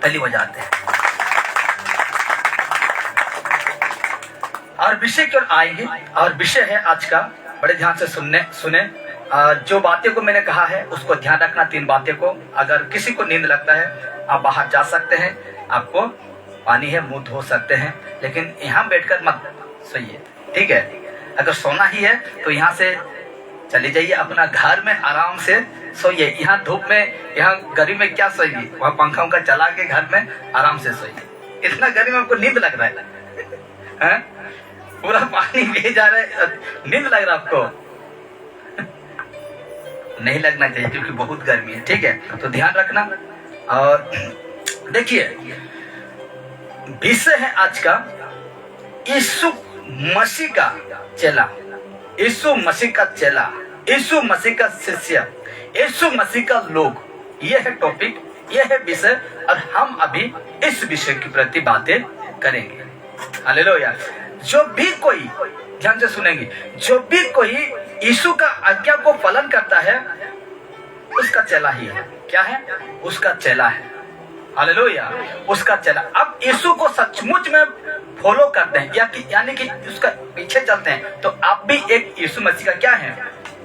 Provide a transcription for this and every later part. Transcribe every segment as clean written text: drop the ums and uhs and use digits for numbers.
ताली बजाते हैं। और विषय की ओर आएंगे, और विषय है आज का, बड़े ध्यान से सुने। जो बातें को मैंने कहा है उसको ध्यान रखना, 3 बातें को। अगर किसी को नींद लगता है आप बाहर जा सकते हैं, आपको पानी है, मुंह धो सकते हैं, लेकिन यहाँ बैठकर मत सोइए, ठीक है। अगर सोना ही है तो यहाँ से चले जाइए अपना घर में, आराम से सोइए। यहाँ धूप में, यहाँ गर्मी में क्या सोइए, वहाँ पंखा उंखा चला के घर में आराम से सोइए। इतना गर्मी में आपको नींद लग रहा है? पूरा पानी बह जा रहा है, नींद लग रहा है आपको? नहीं लगना चाहिए, क्योंकि बहुत गर्मी है, ठीक है। तो ध्यान रखना। और देखिए विषय है आज का, यीशु मसीह का चेला, यीशु मसीह का चेला, यीशु मसीह का शिष्य, यीशु मसीह का लोग। यह है टॉपिक, यह है विषय, और हम अभी इस विषय के प्रति बातें करेंगे। हालेलुया। जो भी कोई, ध्यान से सुनेंगे, जो भी कोई यीशु का आज्ञा को पालन करता है उसका चेला ही है। क्या है? उसका चेला है। हालेलुया, उसका चेला। अब यीशु को सचमुच में फॉलो करते हैं, यानी कि उसका पीछे चलते हैं, तो आप भी एक यीशु मसीह का क्या है?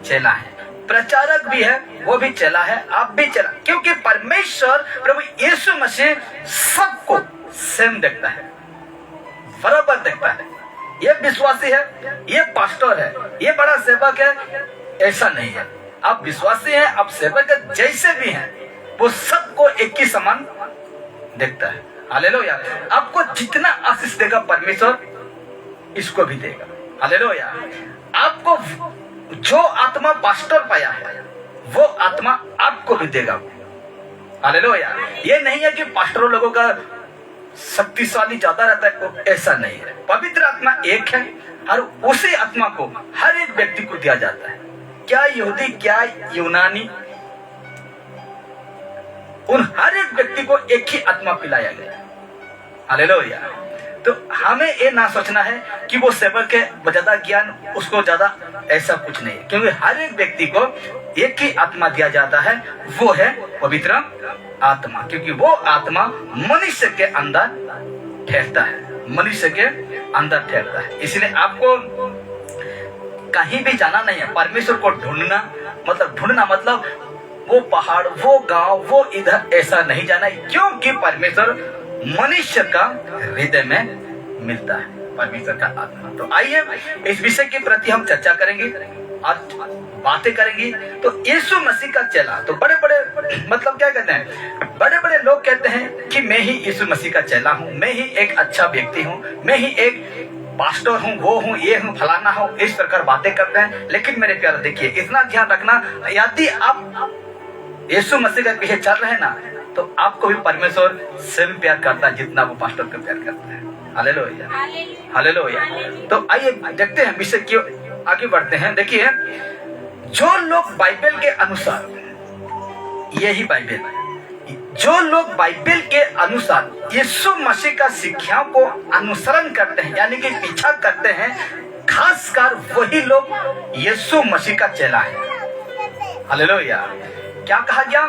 चेला है। प्रचारक भी है, वो भी चेला है, आप भी चेला। क्योंकि परमेश्वर प्रभु यीशु मसीह सबको सेम देखता है, बराबर देखता है। ये विश्वासी है, ये पास्टर है, ये बड़ा सेवक है, ऐसा नहीं है। आप विश्वासी हैं, आप सेवक है, जैसे भी हैं, वो सबको एक ही समान देखता है। हालेलुया। आपको जितना आशीष देगा परमेश्वर, इसको भी देगा। हालेलुया। आपको जो आत्मा पास्टर पाया है, वो आत्मा आपको भी देगा। हालेलुया। ये नहीं है कि पास्टरों लोगों का शक्तिशाली ज्यादा रहता है, ऐसा नहीं है। पवित्र आत्मा एक है, और उसी आत्मा को हर एक व्यक्ति को दिया जाता है। क्या यहूदी, क्या यूनानी, उन हर एक व्यक्ति को एक ही आत्मा पिलाया गया। हालेलुया। तो हमें ये ना सोचना है कि वो सेवक है, ज्यादा ज्ञान उसको ज्यादा, ऐसा कुछ नहीं है। क्योंकि हर एक व्यक्ति को एक ही आत्मा दिया जाता है, वो है पवित्र आत्मा। क्योंकि वो आत्मा मनुष्य के अंदर ठहरता है, मनुष्य के अंदर ठहरता है। इसलिए आपको कहीं भी जाना नहीं है। परमेश्वर को ढूंढना मतलब वो पहाड़, वो गांव, वो इधर, ऐसा नहीं जाना है। क्योंकि परमेश्वर मनुष्य का हृदय में मिलता है, परमेश्वर का आत्मा। तो आइए इस विषय के प्रति हम चर्चा करेंगे और बातें करेंगे। तो यीशु मसीह का चेला, तो बड़े बड़े मतलब क्या कहते हैं, बड़े बड़े लोग कहते हैं कि मैं ही यीशु मसीह का चेला हूँ, मैं ही एक अच्छा व्यक्ति हूँ, मैं ही एक पास्टर हूँ, वो हूँ, ये हूँ, फलाना हूँ, इस प्रकार बातें करते हैं। लेकिन मेरे प्यारे देखिए, इतना ध्यान रखना, यदि आप यीशु मसीह के पीछे चल रहे हैं ना, तो आपको भी परमेश्वर सेम प्यार करता है जितना वो पास्टर को प्यार करता है। Hallelujah, hallelujah. तो आइए देखते हैं विषय क्यों, आगे बढ़ते हैं। देखिए, जो लोग बाइबल के अनुसार, यही बाइबल, जो लोग बाइबल के अनुसार यीशु मसीह का शिक्षाओं को अनुसरण करते हैं, यानी कि पीछा करते हैं, खासकर वही लोग यीशु मसीह का चेला है। हालेलुया। क्या कहा गया?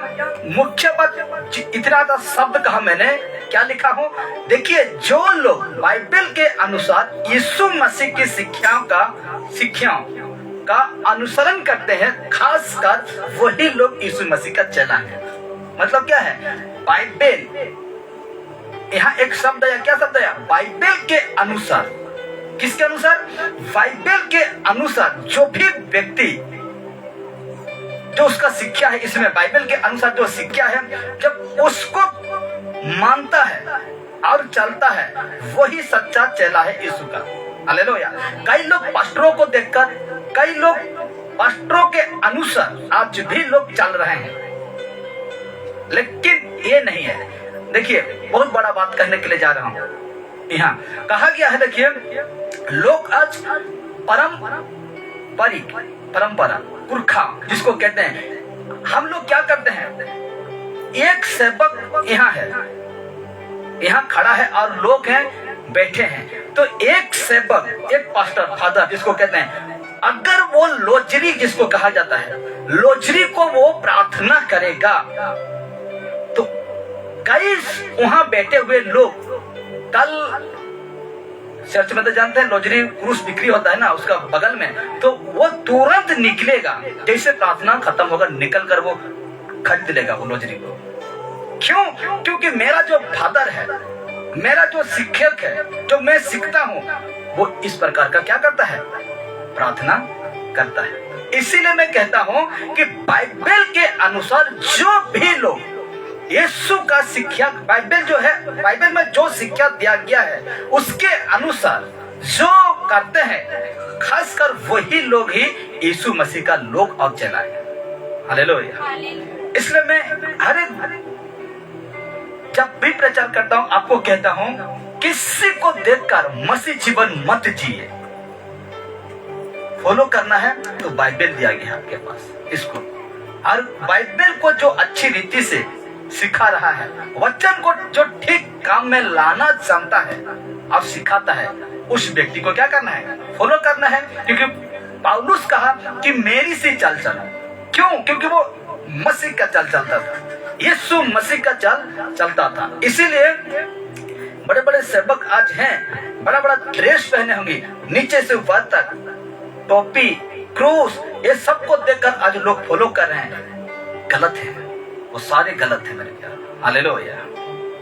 मुख्य पद, इतना सा शब्द कहा मैंने, क्या लिखा हूं? देखिए, जो लोग बाइबल के अनुसार यीशु मसीह की शिक्षाओं का अनुसरण करते हैं, खासकर वही लोग यीशु मसीह का चेला है। मतलब क्या है? बाइबल, यहाँ एक शब्द आया, क्या शब्द आया? बाइबल के अनुसार। किसके अनुसार? बाइबल के अनुसार। जो भी व्यक्ति, जो उसका शिक्षा है, इसमें बाइबल के अनुसार जो शिक्षा है, जब उसको मानता है और चलता है, वही सच्चा चेला है यीशु का। हालेलुया। कई लोग पास्टरों को देखकर, कई लोग पास्टरों के अनुसार आज भी लोग चल रहे हैं, लेकिन ये नहीं है। देखिए, बहुत बड़ा बात कहने के लिए जा रहा हूं। यहाँ कहा गया है, देखिए, लोग आज परंपरा पुरखा जिसको कहते हैं, हम लोग क्या करते हैं? एक सेवक यहाँ है, यहाँ खड़ा है, और लोग हैं बैठे हैं। तो एक सेवक, एक पास्टर, फादर जिसको कहते हैं, अगर वो लोजरी जिसको कहा जाता है, लोजरी को वो प्रार्थना करेगा, तो कई वहां बैठे हुए लोग, कल चर्च में तो जानते हैं रोजरी क्रूस बिक्री होता है ना उसका बगल में, तो वो तुरंत निकलेगा, जैसे प्रार्थना खत्म होगा निकल कर वो खरीद लेगा वो रोजरी को। क्यों? क्योंकि मेरा जो फादर है, मेरा जो शिक्षक है, जो मैं सीखता हूं, वो इस प्रकार का क्या करता है? प्रार्थना करता है। इसीलिए मैं कहता हूं कि बाइबल के अनुसार जो भी लोग यीशु का शिक्षा, बाइबल जो है, बाइबल में जो शिक्षा दिया गया है उसके अनुसार जो करते हैं, खासकर वही लोग ही यीशु मसीह का लोग और चेला है। हालेलुया। इसलिए मैं हर एक जब भी प्रचार करता हूं आपको कहता हूं, किसी को देखकर मसीह जीवन मत जिए। फॉलो करना है तो बाइबल दिया गया है आपके पास, इसको, और बाइबल को जो अच्छी रीति से सिखा रहा है, वचन को जो ठीक काम में लाना चाहता है और सिखाता है, उस व्यक्ति को क्या करना है? फॉलो करना है। क्योंकि पौलुस कहा कि मेरी सी चल चलो। क्यों? क्योंकि वो मसीह का चल चलता था, यीशु मसीह का चल चलता था। इसीलिए बड़े बड़े सेवक आज हैं, बड़ा बड़ा ड्रेस पहने होंगे, नीचे से ऊपर तक टोपी, क्रूस, ये सबको देखकर आज लोग फॉलो कर रहे हैं। गलत है, वो सारे गलत है मेरे प्यार। हालेलुया।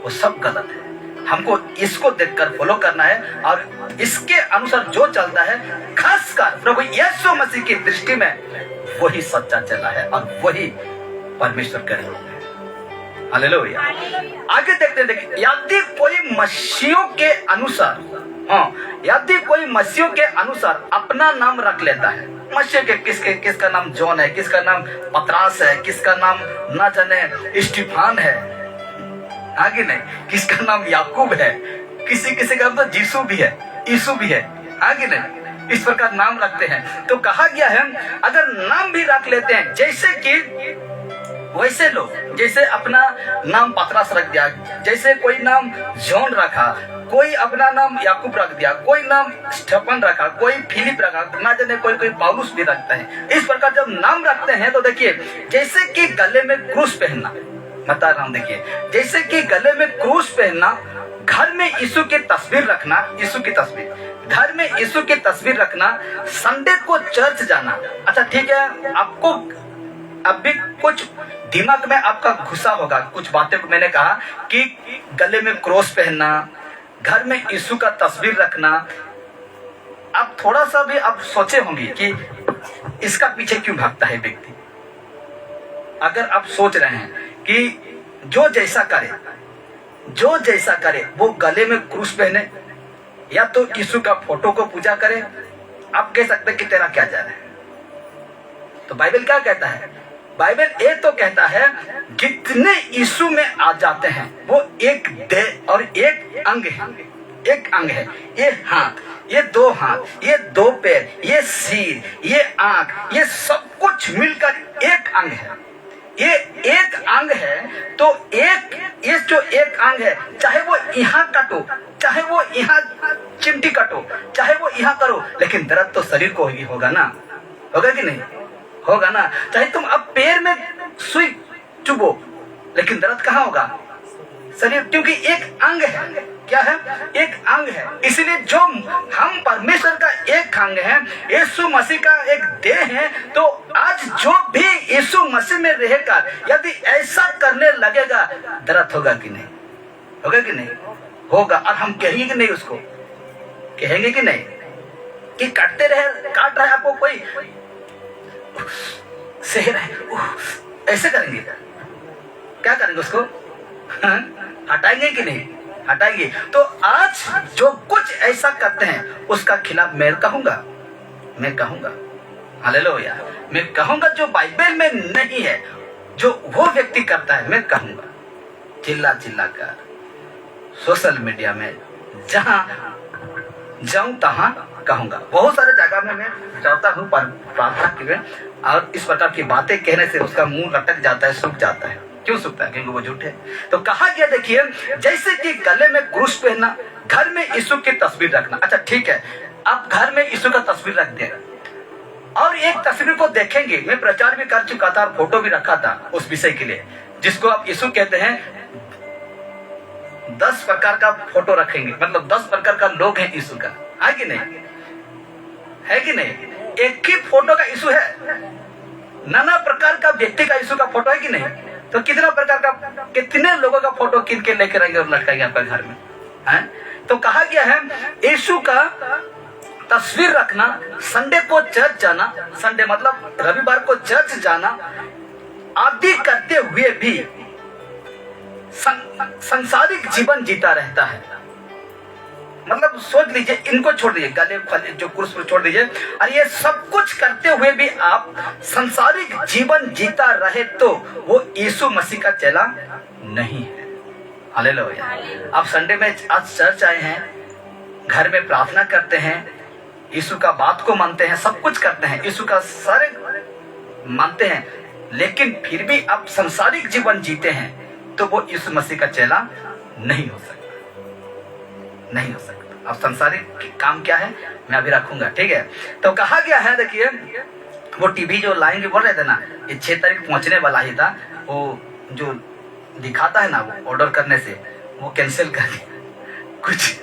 वो सब गलत है। हमको इसको देखकर फॉलो करना है और इसके अनुसार जो चलता है, खासकर प्रभु यीशु मसीह की दृष्टि में, वही सच्चा चला है और वही परमेश्वर का रूप है। हालेलुया। आगे देखते यदि कोई मसीहों के अनुसार, यदि कोई मसीहों के अनुसार अपना नाम रख लेता है, मसीह के किसका नाम जॉन है, किसका नाम पतरास है, किसका नाम ना जाने स्टीफान है, आगे नहीं, किसका नाम याकूब है, किसी का नाम तो जीसू भी है, यीशु भी है, आगे नहीं, इस प्रकार नाम रखते हैं। तो कहा गया है अगर नाम भी रख लेते हैं, जैसे कि वैसे लोग, जैसे अपना नाम पतरस रख दिया, जैसे कोई नाम जॉन रखा, कोई अपना नाम याकूब रख दिया, कोई नाम स्टेफन रखा, कोई फिलिप रखा, ना जाने कोई पौलुस भी रखता है। इस प्रकार जब नाम रखते हैं तो देखिए, जैसे कि गले में क्रूस पहनना, बता रहा हूं, देखिए जैसे कि गले में क्रूस पहनना, घर में यीशु की तस्वीर रखना, यीशु की तस्वीर, घर में यीशु की तस्वीर रखना, संडे को चर्च जाना। अच्छा ठीक है, आपको अभी कुछ दिमाग में आपका घुसा होगा कुछ बातें को, मैंने कहा कि गले में क्रॉस पहनना, घर में यीशु का तस्वीर रखना, आप थोड़ा सा भी आप सोचे होंगे कि इसका पीछे क्यों भागता है व्यक्ति। अगर आप सोच रहे हैं कि जो जैसा करे वो गले में क्रूस पहने या तो यीशु का फोटो को पूजा करे, आप कह सकते हैं कि तेरा क्या जा रहा है। तो बाइबल क्या कहता है? बाइबल ये तो कहता है जितने यीशु में आ जाते हैं वो एक देह और एक अंग है, एक अंग है। ये हाथ, ये दो हाथ, ये दो पैर, ये सिर, ये आंख, ये सब कुछ मिलकर एक अंग है। ये एक अंग है तो ये जो एक अंग है, चाहे वो यहाँ काटो, चाहे वो यहाँ चिमटी काटो, चाहे वो यहाँ करो, लेकिन दर्द तो शरीर को ही होगा ना, होगा कि नहीं? होगा ना। चाहे तुम अब पैर में सुई चुभो, लेकिन दर्द कहाँ होगा? शरीर, क्योंकि एक अंग है। क्या है? एक अंग है। इसलिए जो हम परमेश्वर का एक अंग है, यीशु मसीह का एक देह है, तो आज जो भी यीशु मसीह में रहेगा, यदि ऐसा करने लगेगा, दर्द होगा कि नहीं? होगा कि नहीं? होगा। और हम कहेंगे कि नहीं? उसको कहेंगे कि नहीं कि काटते रहे, काट रहे आपको कोई शहर है, ऐसे करेंगे? क्या करेंगे? उसको हटाएंगे कि नहीं? हटाएंगे। तो आज जो कुछ ऐसा करते हैं उसका खिलाफ मैं कहूंगा हालेलुया, मैं कहूंगा जो बाइबल में नहीं है, जो वो व्यक्ति करता है, मैं कहूंगा चिल्ला कर सोशल मीडिया में जहां जाऊं तहां कहूंगा। बहुत सारे जगह में मैं चाहता हूं प्रार्थना के, और इस प्रकार की बातें कहने से उसका मुंह लटक जाता है, सूख जाता है। क्यों सूखता है? क्योंकि वो झूठ है। तो कहा गया, देखिए, जैसे कि गले में क्रूस पहनना, घर में यीशु की तस्वीर रखना। अच्छा ठीक है, आप घर में यीशु का तस्वीर रख दें और एक तस्वीर को देखेंगे। मैं प्रचार भी कर चुका था और फोटो भी रखा था उस विषय के लिए, जिसको आप यीशु कहते हैं 10 प्रकार का फोटो रखेंगे, मतलब 10 प्रकार का लोग हैं यीशु का, है कि नहीं? है कि नहीं? एक ही फोटो का यीशु है, नाना प्रकार का व्यक्ति का यीशु का फोटो है कि नहीं? तो कितना प्रकार का, कितने लोगों का फोटो किन के लेकर रहेंगे और लटकाएंगे आपके घर में, है? तो कहा गया है यीशु का तस्वीर रखना, संडे को चर्च जाना, संडे मतलब रविवार को चर्च जाना आदि करते हुए भी संसारिक जीवन जीता रहता है। मतलब सोच लीजिए, इनको छोड़ दीजिए, गले जो क्रूस पर छोड़ दीजिए, और ये सब कुछ करते हुए भी आप संसारिक जीवन जीता रहे तो वो यीशु मसीह का चेला नहीं है। हालेलुया। आप संडे में आज चर्च आए हैं, घर में प्रार्थना करते हैं, यीशु का बात को मानते हैं, सब कुछ करते हैं, यीशु का सारे मानते हैं, लेकिन फिर भी आप संसारिक जीवन जीते हैं तो वो यीशु मसीह का चेला नहीं हो सकता, नहीं हो सकता। अब संसारिक काम क्या है मैं अभी रखूंगा, ठीक है? तो कहा गया है, देखिए वो टीवी जो लाएंगे बोल रहे थे ना, ये 6 तारीख पहुंचने वाला ही था, वो जो दिखाता है ना वो ऑर्डर करने से वो कैंसिल कर दिया, कुछ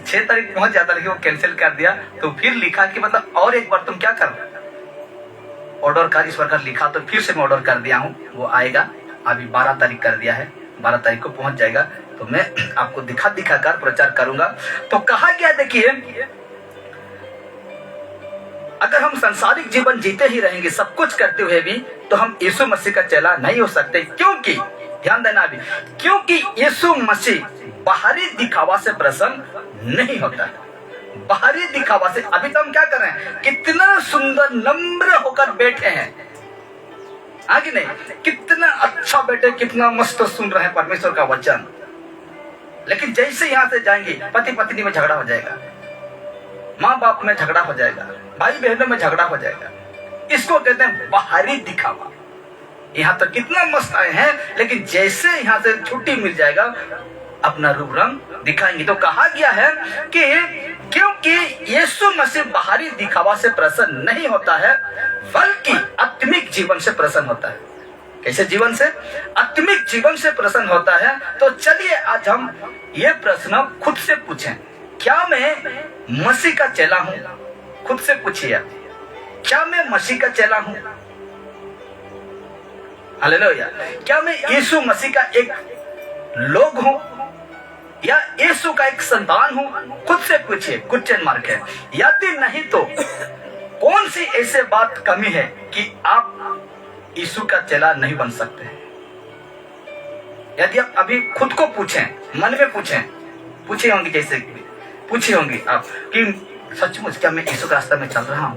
6 तारीख पहुंच जाता लेकिन वो कैंसिल कर दिया। तो फिर लिखा कि मतलब और एक बार तुम क्या करो, ऑर्डर कर, इस प्रकार लिखा, तो फिर से मैं ऑर्डर कर दिया हूँ, वो आएगा। अभी 12 तारीख कर दिया है, 12 तारीख को पहुंच जाएगा, तो मैं आपको दिखा कर प्रचार करूंगा। तो कहा गया, देखिए अगर हम संसारिक जीवन जीते ही रहेंगे सब कुछ करते हुए भी, तो हम यीशु मसीह का चेला नहीं हो सकते। क्योंकि ध्यान देना अभी, क्योंकि यीशु मसीह बाहरी दिखावा से प्रसन्न नहीं होता है। बाहरी दिखावा से, अभी तो हम क्या कर रहे हैं, कितना सुंदर नम्र होकर बैठे हैं, आगे नहीं, कितना अच्छा बैठे, कितना मस्त सुन रहे हैं परमेश्वर का वचन, लेकिन जैसे यहां से जाएंगे पति पत्नी में झगड़ा हो जाएगा, माँ बाप में झगड़ा हो जाएगा, भाई बहनों में झगड़ा हो जाएगा। इसको कहते हैं बाहरी दिखावा। यहाँ तो कितना मस्त आए हैं, लेकिन जैसे यहाँ से छुट्टी मिल जाएगा अपना रूप रंग दिखाएंगे। तो कहा गया है कि क्योंकि यीशु मसीह बाहरी दिखावा से प्रसन्न नहीं होता है, बल्कि आत्मिक जीवन से प्रसन्न होता है। कैसे जीवन से? आत्मिक जीवन से प्रसन्न होता है। तो चलिए आज हम ये प्रश्न खुद से पूछें, क्या मैं मसीह का चेला हूं? खुद से पूछिए, क्या मैं मसीह का चेला हूं? हालेलुया। क्या मैं यीशु मसीह का एक लोग हूं या यीशु का एक संतान हूं? खुद से पूछिए, क्वेश्चन मार्क है। यदि नहीं तो कौन सी ऐसे बात कमी है कि आप यीशु का चेला नहीं बन सकते? यदि आप अभी खुद को पूछें, मन में पूछें, पूछे होंगे, जैसे पूछे होंगे आप कि सचमुच क्या मैं यीशु के रास्ते में चल रहा हूं?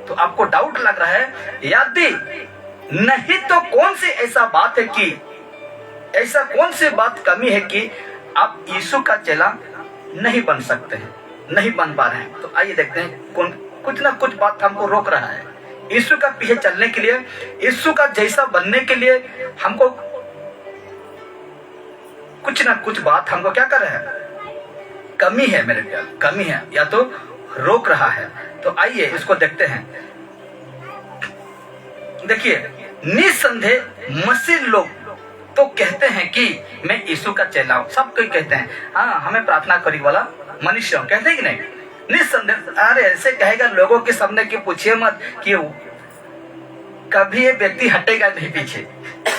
तो आपको डाउट लग रहा है। यदि नहीं तो कौन सी ऐसा बात है कि ऐसा कौन सी बात कमी है कि आप यीशु का चेला नहीं बन सकते हैं, नहीं बन पा रहे हैं? तो आइए देखते हैं, कुछ ना कुछ बात हमको रोक रहा है यीशु का पीछे चलने के लिए, यीशु का जैसा बनने के लिए। हमको कुछ ना कुछ बात हमको क्या कर रहा है, कमी है, मेरे प्यार, कमी है, या तो रोक रहा है। तो आइए इसको देखते हैं। देखिए, निसंदेह मसीह लोग तो कहते हैं कि मैं यीशु का चेला हूं, सब कोई कहते हैं, हाँ हमें प्रार्थना करी वाला मनुष्य, कहते हैं कि नहीं? निसंदेह। अरे ऐसे कहेगा लोगों के सामने कि पूछिए मत कि कभी ये व्यक्ति हटेगा नहीं पीछे,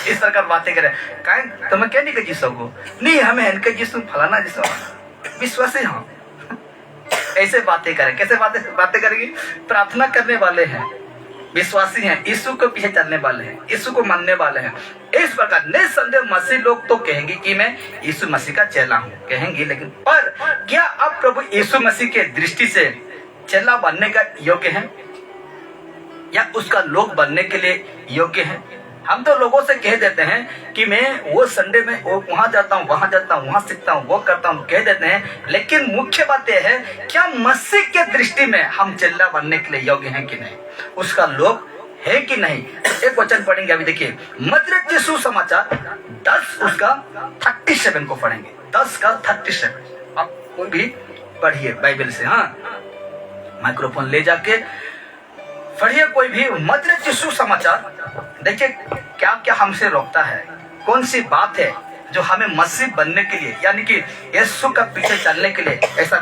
इस प्रकार बातें करे। कहें तुम्हें क्या नहीं कही सको, नहीं हमें इनके जिसम फलाना जिसम विश्वासी हो, ऐसे बातें करें। कैसे बातें करेंगे? प्रार्थना करने वाले हैं, विश्वासी हैं, यीशु को पीछे चलने वाले हैं, यीशु को मानने वाले हैं। इस प्रकार निसंदेह मसीह लोग तो कहेंगे कि मैं यीशु मसीह का चेला हूं, कहेंगे, लेकिन पर क्या आप प्रभु यीशु मसीह के दृष्टि से चेला बनने का योग्य हैं या उसका लोग बनने के लिए योग्य हैं? हम तो लोगों से कह देते हैं कि मैं वो संडे में वो वहां जाता हूँ, वहां जाता हूँ, वहां सीखता हूँ, वो करता हूँ, कह देते हैं, लेकिन मुख्य बात यह है क्या मसीह के दृष्टि में हम चेला बनने के लिए योग्य हैं कि नहीं, उसका लोग है कि नहीं? एक वचन पढ़ेंगे अभी, देखिए मत्ती सुसमाचार 10 उसका 37 को पढ़ेंगे, 10 का 37। आप कोई भी पढ़िए बाइबल से, हाँ माइक्रोफोन ले जाके पढ़िए कोई भी मत्ती सुसमाचार। देखिए क्या क्या हमसे रोकता है, कौन सी बात है जो हमें मसीह बनने के लिए, यानी कि यीशु का पीछे चलने के लिए ऐसा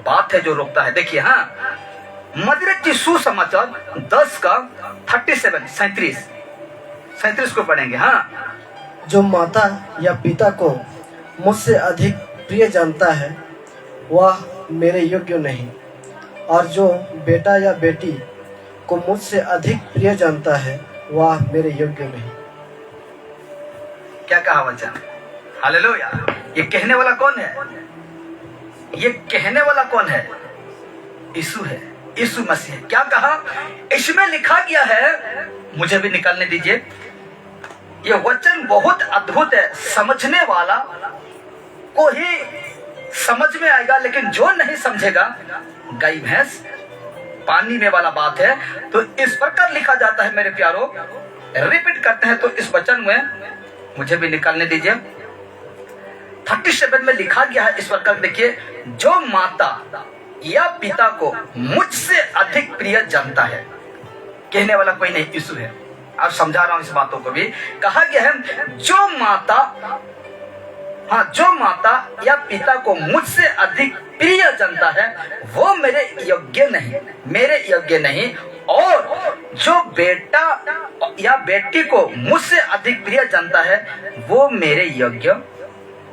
बात है जो रोकता है। देखिए, हाँ, मदीरा सुसमाचार 10 का 37 को पढ़ेंगे। हाँ, जो माता या पिता को मुझसे अधिक प्रिय जानता है वह मेरे योग्य नहीं, और जो बेटा या बेटी को मुझसे अधिक प्रिय जानता है वह मेरे योग्य नहीं। क्या कहा वचन? हालेलुया। ये कहने वाला कौन है? ये कहने वाला कौन है? यीशु है, यीशु मसीह है। क्या कहा? इसमें लिखा गया है, मुझे भी निकालने दीजिए। ये वचन बहुत अद्भुत है, समझने वाला को ही समझ में आएगा, लेकिन जो नहीं समझेगा, गाय भैंस पानी में वाला बात है। तो इस प्रकार लिखा जाता है मेरे प्यारों, रिपीट करते हैं तो इस वचन में, मुझे भी निकालने दीजिए। 37 में लिखा गया है इस प्रकार, देखिए, जो माता या पिता को मुझसे अधिक प्रिय जानता है। कहने वाला कोई नहीं, यीशु है। आप समझा रहा हूं इस बातों को भी। कहा गया है जो माता या पिता को मुझसे अधिक प्रिय जानता है वो मेरे योग्य नहीं, और जो बेटा या बेटी को मुझसे अधिक प्रिय जानता है वो मेरे योग्य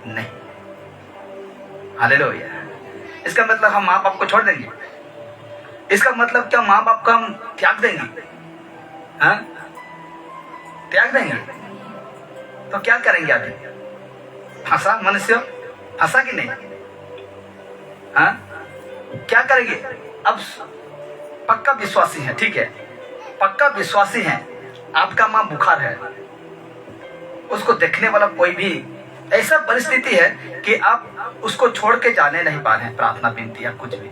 नहीं। हालेलुया। इसका मतलब हम माँ बाप को छोड़ देंगे? इसका मतलब क्या माँ बाप को हम त्याग देंगे? हाँ, त्याग देंगे तो क्या करेंगे? आदमी फंसा, मनुष्य फंसा कि नहीं? हाँ, क्या करेंगे? अब पक्का विश्वासी है, ठीक है, पक्का विश्वासी है, आपका माँ बुखार है, उसको देखने वाला कोई भी, ऐसा परिस्थिति है कि आप उसको छोड़ के जाने नहीं पा रहे हैं, प्रार्थना विनती या कुछ भी,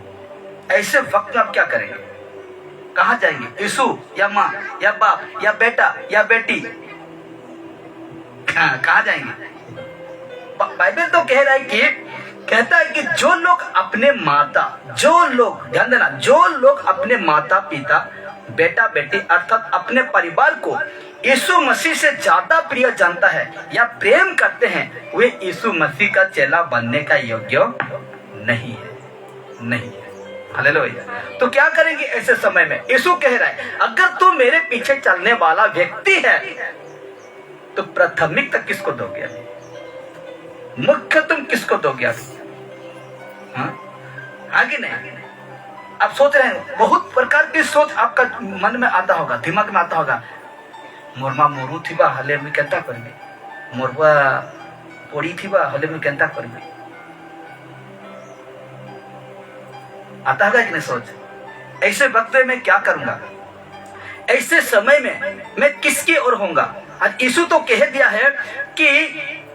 ऐसे वक्त में आप क्या करेंगे? कहाँ जाएंगे? यीशु या माँ या बाप या बेटा या बेटी, कहाँ जाएंगे? बाइबल तो कह रहा है कि, कहता है कि जो लोग अपने माता पिता, बेटा बेटी अर्थात अपने परिवार को यीशु मसीह से ज्यादा प्रिय जानता है या प्रेम करते हैं, वे यीशु मसीह का चेला बनने का योग्य नहीं है। हालेलुया। तो क्या करेंगे ऐसे समय में? यीशु कह रहा है, अगर तू मेरे पीछे चलने वाला व्यक्ति है तो प्राथमिकता किसको दोगे? मुख्य तुम किसको दोगे? हाँ कि नहीं? आप सोच रहे हैं, बहुत प्रकार की सोच आपका मन में आता होगा, दिमाग में आता होगा। मोरमा मोरू थी बा हले में केंता करबे, मोरवा पोड़ी थी बा हले में केंता करबे। आता होगा कि नहीं सोच? ऐसे वक्त में क्या करूंगा? ऐसे समय में मैं किसकी ओर होऊंगा? आज यीशु तो कह दिया है कि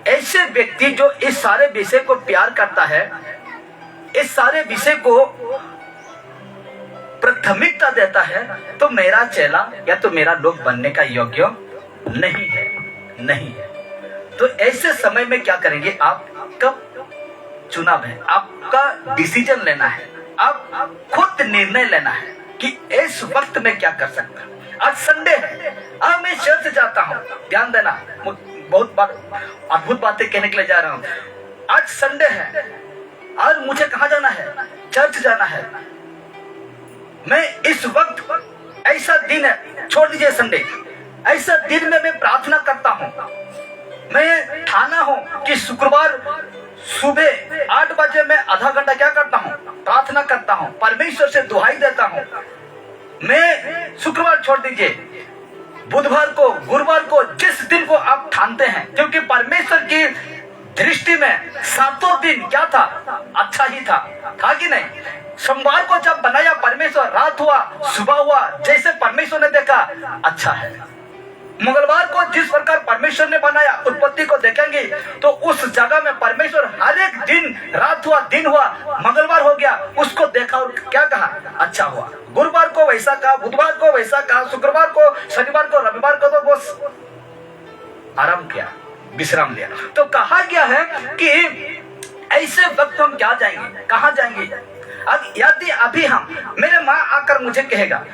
ऐसे व्यक्ति जो इस सारे विषय को प्यार करता है, इस सारे विषय को प्राथमिकता देता है, तो मेरा चेला या तो मेरा लोग बनने का योग्य नहीं है। तो ऐसे समय में क्या करेंगे? आपका चुनाव है, आपका डिसीजन लेना है, आप खुद निर्णय लेना है कि इस वक्त में क्या कर सकता हूं। आज संडे है, अब मैं चर्च जाता हूं, ध्यान देना, बहुत बार अद्भुत बातें कहने के लिए जा रहा हूं। आज संडे है, आज मुझे कहां जाना है? चर्च जाना है। मैं इस वक्त, ऐसा दिन है, छोड़ दीजिए संडे, ऐसा दिन में मैं प्रार्थना करता हूं। मैं ठाना हूं कि शुक्रवार सुबह 8 बजे मैं आधा घंटा क्या करता हूं? प्रार्थना करता हूं, परमेश्वर से दुहाई देता हूं। मैं शुक्रवार छोड़ दीजिए, बुधवार को, गुरुवार को, जिस दिन को आप ठानते हैं, क्योंकि परमेश्वर की दृष्टि में 7 दिन क्या था? अच्छा ही था कि नहीं? सोमवार को जब बनाया परमेश्वर, रात हुआ सुबह हुआ, जैसे परमेश्वर ने देखा अच्छा है। मंगलवार को जिस प्रकार परमेश्वर ने बनाया, उत्पत्ति को देखेंगे तो उस जगह में परमेश्वर हर एक दिन, रात हुआ दिन हुआ, मंगलवार हो गया, उसको देखा और क्या कहा? अच्छा हुआ। गुरुवार को वैसा कहा, बुधवार को वैसा कहा, शुक्रवार को, शनिवार को, रविवार को तो बस आराम किया, विश्राम लिया। तो कहा गया है कि ऐसे वक्त हम क्या जाएंगे? कहां जाएंगे? अब यदि अभी हम, मेरे माँ आकर मुझे कहेगा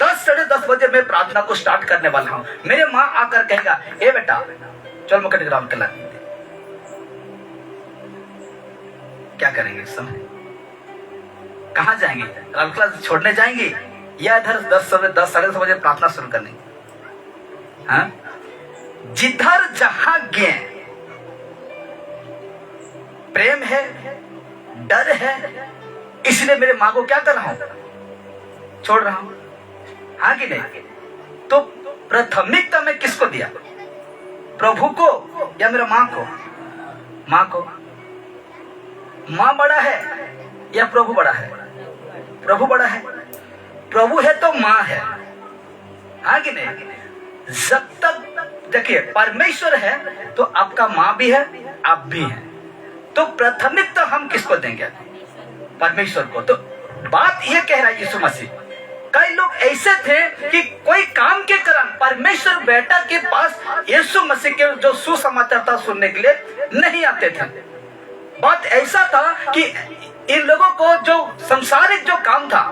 10 साढ़े 10 बजे मैं प्रार्थना को स्टार्ट करने वाला हूँ, मेरे माँ आकर कहेगा, ए बेटा चल मुकट ग्राम के ला, क्या करेंगे इस समय? कहाँ जाएंगे? राइफल क्लास छोड़ने जाएंगे या इधर 10 साढ़े 10 बजे प्रार्थना शुरू करने? हाँ, जिधर जहां गए प्रेम है, डर है, इसलिए मेरे मां को क्या कर रहा हूं? छोड़ रहा हूं। हाँ कि नहीं? तो प्राथमिकता मैं किसको दिया? प्रभु को या मेरे मां को? मां को। मां बड़ा है या प्रभु बड़ा है? प्रभु बड़ा है। प्रभु है तो मां है। हाँ कि नहीं? जब तक देखिए परमेश्वर है तो आपका मां भी है, आप भी हैं। तो प्राथमिकता हम किसको देंगे? परमेश्वर को। तो बात यह कह रहा है यीशु मसीह, कई लोग ऐसे थे कि कोई काम के कारण परमेश्वर बेटा के पास यीशु मसीह के जो सुसमाचार था सुनने के लिए नहीं आते थे। बात ऐसा था कि इन लोगों को जो संसारिक जो काम था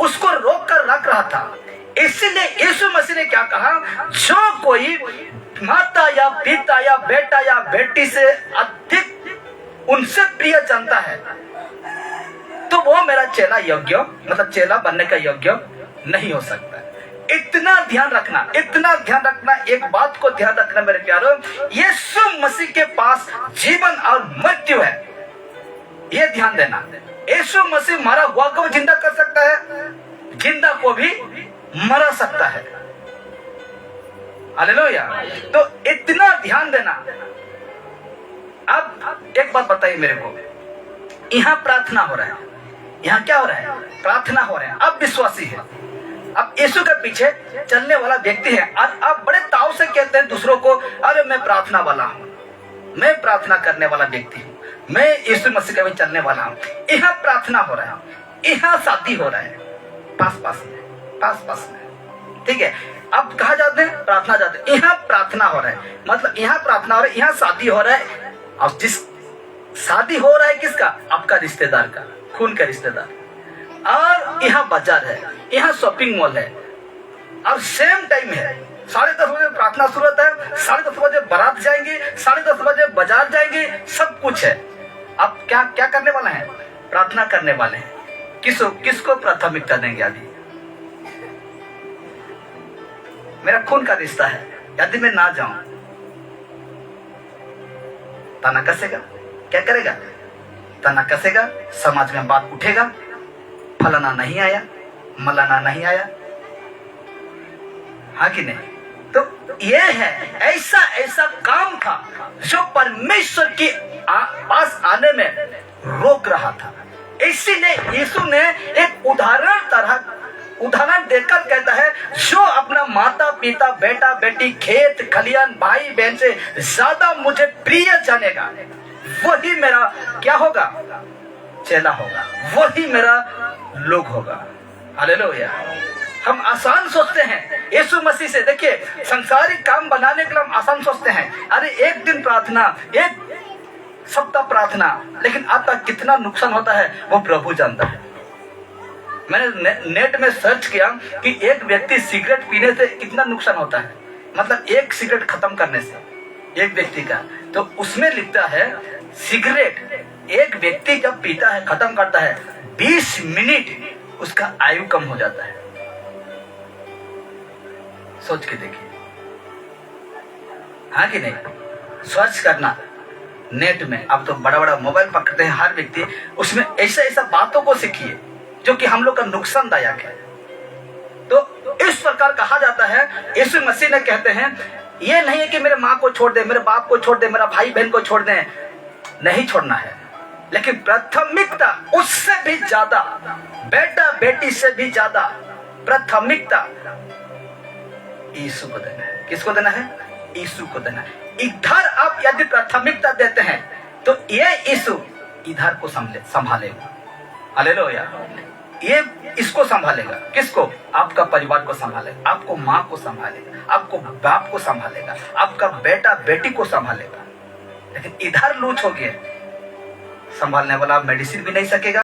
उसको रोक कर रख रहा था। इसीलिए यीशु मसीह ने क्या कहा, जो कोई माता या पिता या बेटा या बेटी से अधिक उनसे प्रिय जानता है तो वो मेरा चेला योग्य, मतलब चेला बनने का योग्य नहीं हो सकता। इतना ध्यान रखना, इतना ध्यान रखना, एक बात को ध्यान रखना मेरे प्यारो, यीशु मसीह के पास जीवन और मृत्यु है, ये ध्यान देना। यीशु मसीह मरा हुआ को जिंदा कर सकता है, जिंदा को भी मरा सकता है। हालेलुया। तो इतना ध्यान देना। अब एक बात बताइए मेरे को, यहाँ प्रार्थना हो रहा है, यहाँ क्या हो रहा है? प्रार्थना हो रहा है। अब विश्वासी है, अब यीशु के पीछे चलने वाला व्यक्ति है और अब बड़े ताव से कहते हैं दूसरों को, अरे मैं प्रार्थना वाला हूँ, मैं प्रार्थना करने वाला व्यक्ति हूँ, मैं यीशु मसीह के भी चलने वाला हूँ। यहाँ प्रार्थना हो रहा है, यहाँ शादी हो रहा है, पास में, ठीक है। अब कहा जाते हैं प्रार्थना जाते हैं, यहाँ प्रार्थना हो रहा है, मतलब यहाँ प्रार्थना हो रहा है, यहाँ शादी हो रहा है। अब जिस शादी हो रहा है किसका? आपका रिश्तेदार का, खून का रिश्तेदार। और यहाँ बाजार है, यहाँ शॉपिंग मॉल है और सेम टाइम है, 10:30 बजे प्रार्थना शुरू होता है, 10:30 बजे बारात जाएंगे, 10:30 बजे बाजार जाएंगे, सब कुछ है। अब क्या क्या करने वाले हैं? प्रार्थना करने वाले हैं। किसको प्राथमिकता देंगे? अभी मेरा खून का रिश्ता है, यदि मैं ना जाऊं तना कसेगा, क्या करेगा? तना कसेगा, समाज में बात उठेगा, फलाना नहीं आया, मलाना नहीं आया। हाँ कि नहीं? तो ये है, ऐसा काम था जो परमेश्वर के पास आने में रोक रहा था। इसीलिए यीशु ने एक उदाहरण देकर कहता है, जो अपना माता पिता बेटा बेटी खेत खलियान भाई बहन से ज्यादा मुझे प्रिय जानेगा वही मेरा क्या होगा? चेला होगा, वही मेरा लोग होगा। हालेलुया। हम आसान सोचते हैं यीशु मसीह से, देखिए संसारिक काम बनाने के लिए हम आसान सोचते हैं, अरे एक दिन प्रार्थना, एक सप्ताह प्रार्थना, लेकिन आपका कितना नुकसान होता है वो प्रभु जानता है। मैंने नेट में सर्च किया कि एक व्यक्ति सिगरेट पीने से कितना नुकसान होता है, मतलब एक सिगरेट खत्म करने से एक व्यक्ति का, तो उसमें लिखता है सिगरेट एक व्यक्ति जब पीता है, खत्म करता है, 20 मिनट उसका आयु कम हो जाता है। सोच के देखिए, हाँ कि नहीं? सर्च करना नेट में, अब तो बड़ा बड़ा मोबाइल पकड़ते हैं हर व्यक्ति, उसमें ऐसा बातों को सीखिए जो कि हम लोग का नुकसानदायक है। तो इस प्रकार कहा जाता है, यीशु मसीह ने कहते हैं, ये नहीं है कि मेरे माँ को छोड़ दे, मेरे बाप को छोड़ दे, मेरा भाई बहन को छोड़ दे, नहीं छोड़ना है, लेकिन प्राथमिकता उससे भी ज्यादा, बेटा बेटी से भी ज्यादा प्राथमिकता यीशु को देना है। किसको देना है? यीशु को देना है। इधर आप यदि प्राथमिकता देते हैं तो ये यीशु इधर को संभालेगा। हालेलुया। ये इसको संभालेगा, किसको? आपका परिवार को संभालेगा, आपको माँ को संभालेगा, आपको बाप को संभालेगा, आपका बेटा बेटी को संभालेगा। लेकिन इधर लूच हो गया, संभालने वाला मेडिसिन भी नहीं सकेगा,